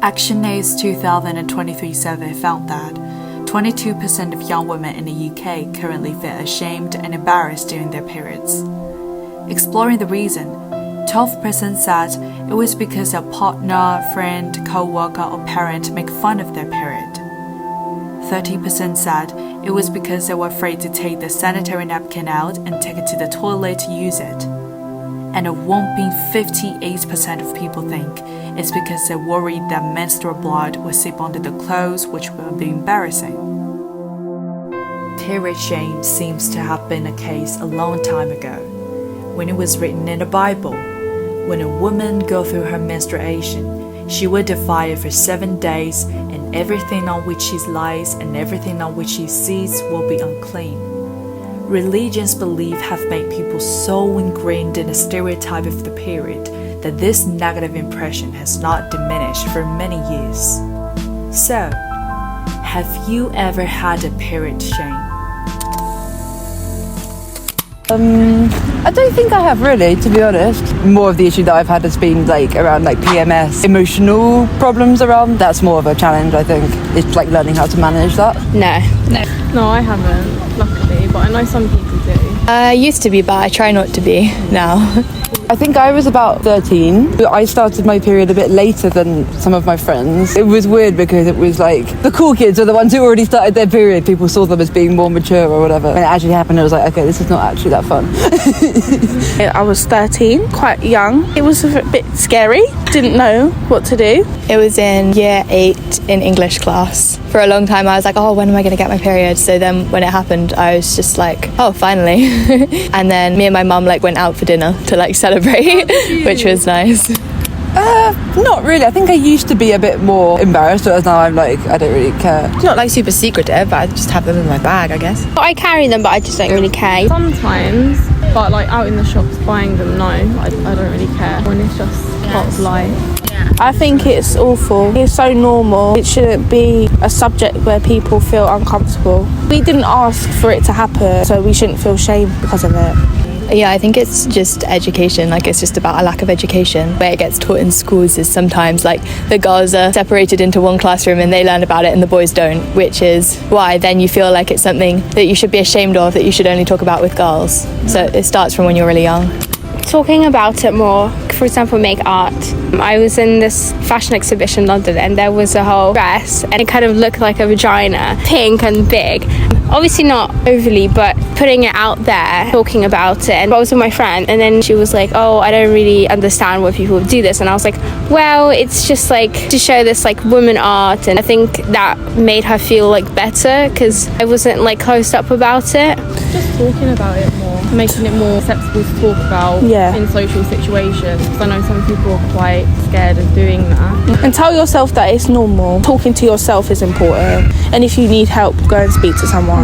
ActionAid's 2023 survey found that 22% of young women in the UK currently feel ashamed and embarrassed during their periods. Exploring the reason, 12% said it was because a partner, friend, co-worker or parent make fun of their period. 30% said it was because they were afraid to take the sanitary napkin out and take it to the toilet to use it. And a whopping 58% of people think it's because they're worried that menstrual blood will seep onto the clothes, which will be embarrassing. Period shame seems to have been a case a long time ago, when it was written in the Bible. When a woman goes through her menstruation, she will defile it for 7 days, and everything on which she lies and everything on which she sees will be unclean. Religion's beliefs have made people so ingrained in the stereotype of the period that this negative impression has not diminished for many years. So, have you ever had a period shame? I don't think I have really, to be honest. More of the issue that I've had has been around PMS, emotional problems around. That's more of a challenge, I think. It's learning how to manage that. No, I haven't, luckily, but I know some people do. I used to be, but I try not to be now. I think I was about 13. I started my period a bit later than some of my friends. It was weird because it was the cool kids are the ones who already started their period. People saw them as being more mature or whatever. When it actually happened, I was like, okay, this is not actually that fun. I was 13, quite young. It was a bit scary. Didn't know what to do. It was in year 8 in English class. For a long time I was like, oh, when am I going to get my period? So then when it happened, I was just like, oh, finally. And then me and my mum went out for dinner to celebrate, which was nice. Not really. I think I used to be a bit more embarrassed, whereas now I'm I don't really care. It's not super secretive, but I just have them in my bag, I guess. I carry them, but I just don't really care. Sometimes, but out in the shops buying them, no, I don't really care. When it's just part of life. I think it's awful. It's so normal. It shouldn't be a subject where people feel uncomfortable. We didn't ask for it to happen, so we shouldn't feel shame because of it. Yeah, I think it's just education. It's just about a lack of education. Where it gets taught in schools is sometimes the girls are separated into one classroom and they learn about it and the boys don't, which is why then you feel like it's something that you should be ashamed of, that you should only talk about with girls. So it starts from when you're really young. Talking about it more, for example, make art. I was in this fashion exhibition in London and there was a whole dress and it kind of looked like a vagina, pink and big. Obviously not overly, but putting it out there, talking about it. And I was with my friend and then she was like, oh, I don't really understand why people do this. And I was like, well, it's just to show this woman art. And I think that made her feel better because I wasn't closed up about it. Just talking about it more, making it more acceptable to talk about in social situations. Because I know some people are quite scared of doing that. And tell yourself that it's normal. Talking to yourself is important. And if you need help, go and speak to someone.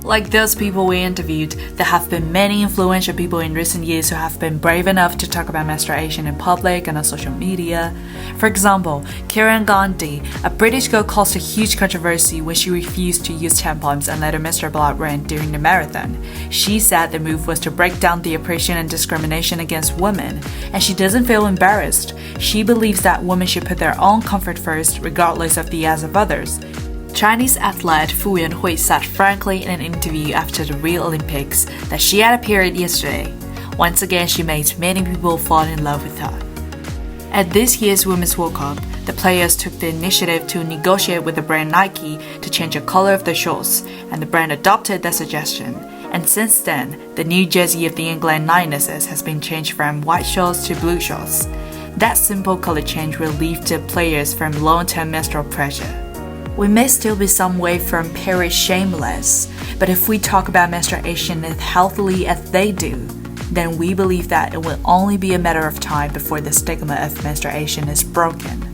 Like those people we interviewed, there have been many influential people in recent years who have been brave enough to talk about menstruation in public and on social media. For example, Kiran Gandhi, a British girl, caused a huge controversy when she refused to use tampons and let her menstrual blood run during the marathon. She said the move was to break down the oppression and discrimination against women, and she doesn't feel embarrassed. She believes that women should put their own comfort first, regardless of the eyes of others. Chinese athlete Fu Yuanhui said frankly in an interview after the Rio Olympics that she had a period yesterday. Once again, she made many people fall in love with her. At this year's Women's World Cup, the players took the initiative to negotiate with the brand Nike to change the color of the shorts, and the brand adopted that suggestion. And since then, the new jersey of the England Lionesses has been changed from white shorts to blue shorts. That simple color change relieved the players from long-term menstrual pressure. We may still be some way from period shameless, but if we talk about menstruation as healthily as they do, then we believe that it will only be a matter of time before the stigma of menstruation is broken.